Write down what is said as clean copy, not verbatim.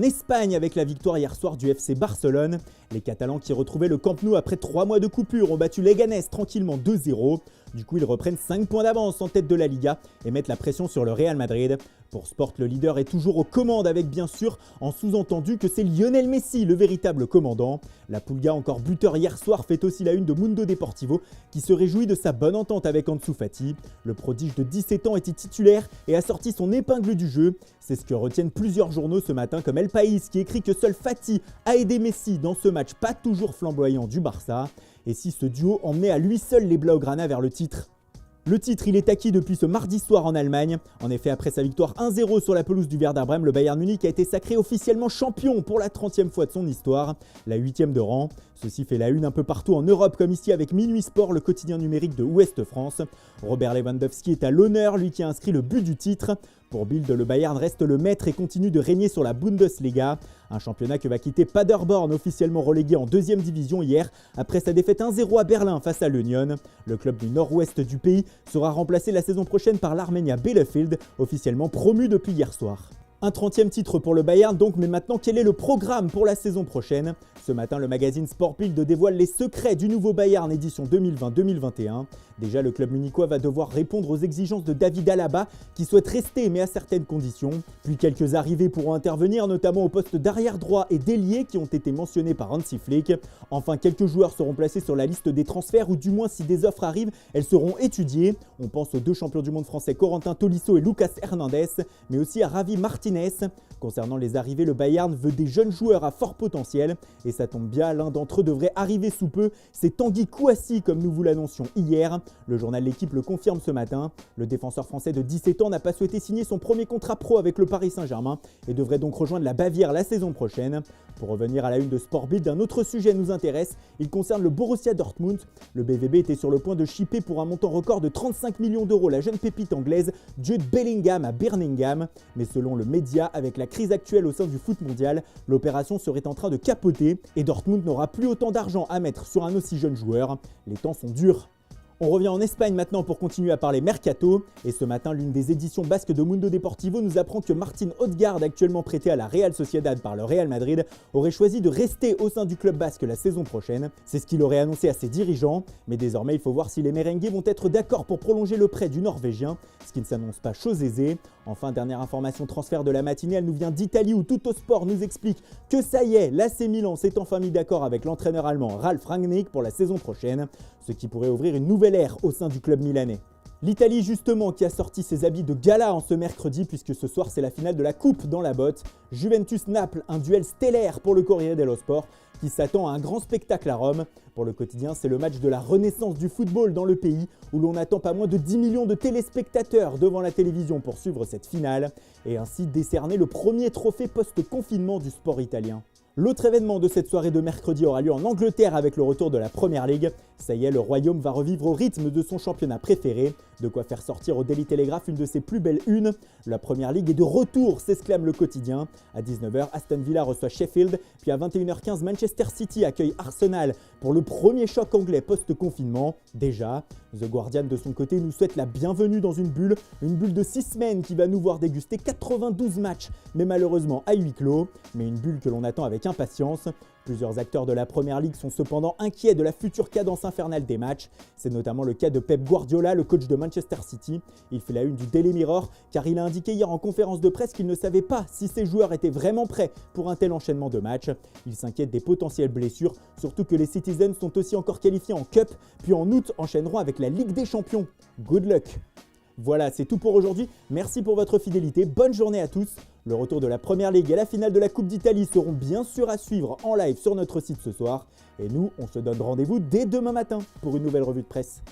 En Espagne, avec la victoire hier soir du FC Barcelone, les Catalans qui retrouvaient le Camp Nou après 3 mois de coupure ont battu Leganés tranquillement 2-0. Du coup, ils reprennent 5 points d'avance en tête de la Liga et mettent la pression sur le Real Madrid. Pour Sport, le leader est toujours aux commandes avec bien sûr en sous-entendu que c'est Lionel Messi le véritable commandant. La Pulga, encore buteur hier soir, fait aussi la une de Mundo Deportivo qui se réjouit de sa bonne entente avec Ansu Fati. Le prodige de 17 ans était titulaire et a sorti son épingle du jeu. C'est ce que retiennent plusieurs journaux ce matin comme El País qui écrit que seul Fati a aidé Messi dans ce match pas toujours flamboyant du Barça. Et si ce duo emmenait à lui seul les Blaugrana vers le titre ? Le titre, il est acquis depuis ce mardi soir en Allemagne. En effet, après sa victoire 1-0 sur la pelouse du Werder Brême, le Bayern Munich a été sacré officiellement champion pour la 30e fois de son histoire, la 8e de rang. Ceci fait la une un peu partout en Europe, comme ici avec Minuit Sport, le quotidien numérique de Ouest France. Robert Lewandowski est à l'honneur, lui qui a inscrit le but du titre. Pour Bild, le Bayern reste le maître et continue de régner sur la Bundesliga, un championnat que va quitter Paderborn, officiellement relégué en 2e division hier, après sa défaite 1-0 à Berlin face à l'Union. Le club du nord-ouest du pays sera remplacé la saison prochaine par l'Arminia Bielefeld, officiellement promu depuis hier soir. Un 30e titre pour le Bayern donc, mais maintenant quel est le programme pour la saison prochaine ? Ce matin, le magazine Sport Bild dévoile les secrets du nouveau Bayern édition 2020-2021. Déjà, le club munichois va devoir répondre aux exigences de David Alaba, qui souhaite rester mais à certaines conditions. Puis quelques arrivées pourront intervenir, notamment au poste d'arrière droit et d'ailier qui ont été mentionnés par Hansi Flick. Enfin, quelques joueurs seront placés sur la liste des transferts, ou du moins si des offres arrivent, elles seront étudiées. On pense aux 2 champions du monde français Corentin Tolisso et Lucas Hernandez, mais aussi à Javi Martinez. Concernant les arrivées, le Bayern veut des jeunes joueurs à fort potentiel, et ça tombe bien, l'un d'entre eux devrait arriver sous peu, c'est Tanguy Kouassi comme nous vous l'annoncions hier. Le journal L'Équipe le confirme ce matin. Le défenseur français de 17 ans n'a pas souhaité signer son premier contrat pro avec le Paris Saint-Germain et devrait donc rejoindre la Bavière la saison prochaine. Pour revenir à la une de Sport Bild, un autre sujet nous intéresse, il concerne le Borussia Dortmund. Le BVB était sur le point de shipper pour un montant record de 35 millions d'euros la jeune pépite anglaise Jude Bellingham à Birmingham, mais selon le média, avec la crise actuelle au sein du foot mondial, l'opération serait en train de capoter et Dortmund n'aura plus autant d'argent à mettre sur un aussi jeune joueur. Les temps sont durs. On revient en Espagne maintenant pour continuer à parler mercato. Et ce matin, l'une des éditions basques de Mundo Deportivo nous apprend que Martin Odegaard, actuellement prêté à la Real Sociedad par le Real Madrid, aurait choisi de rester au sein du club basque la saison prochaine. C'est ce qu'il aurait annoncé à ses dirigeants. Mais désormais, il faut voir si les merengues vont être d'accord pour prolonger le prêt du Norvégien, ce qui ne s'annonce pas chose aisée. Enfin, dernière information transfert de la matinée, elle nous vient d'Italie où Tuttosport nous explique que ça y est, l'AC Milan s'est enfin mis d'accord avec l'entraîneur allemand Ralf Rangnick pour la saison prochaine, ce qui pourrait ouvrir une nouvelle ère au sein du club milanais. L'Italie justement qui a sorti ses habits de gala en ce mercredi puisque ce soir c'est la finale de la coupe dans la botte. Juventus-Naples, un duel stellaire pour le Corriere dello Sport qui s'attend à un grand spectacle à Rome. Pour le quotidien, c'est le match de la renaissance du football dans le pays où l'on attend pas moins de 10 millions de téléspectateurs devant la télévision pour suivre cette finale et ainsi décerner le premier trophée post-confinement du sport italien. L'autre événement de cette soirée de mercredi aura lieu en Angleterre avec le retour de la Premier League. Ça y est, le Royaume va revivre au rythme de son championnat préféré. De quoi faire sortir au Daily Telegraph une de ses plus belles unes. La Premier League est de retour, s'exclame le quotidien. À 19h, Aston Villa reçoit Sheffield. Puis à 21h15, Manchester City accueille Arsenal pour le premier choc anglais post-confinement. Déjà, The Guardian de son côté nous souhaite la bienvenue dans une bulle de 6 semaines qui va nous voir déguster 92 matchs, mais malheureusement à huis clos. Mais une bulle que l'on attend avec impatience. Plusieurs acteurs de la Premier League sont cependant inquiets de la future cadence infernale des matchs. C'est notamment le cas de Pep Guardiola, le coach de Manchester City. Il fait la une du Daily Mirror car il a indiqué hier en conférence de presse qu'il ne savait pas si ses joueurs étaient vraiment prêts pour un tel enchaînement de matchs. Il s'inquiète des potentielles blessures, surtout que les Citizens sont aussi encore qualifiés en Cup, puis en août enchaîneront avec la Ligue des Champions. Good luck! Voilà, c'est tout pour aujourd'hui. Merci pour votre fidélité. Bonne journée à tous. Le retour de la Premier League et la finale de la Coupe d'Italie seront bien sûr à suivre en live sur notre site ce soir. Et nous, on se donne rendez-vous dès demain matin pour une nouvelle revue de presse.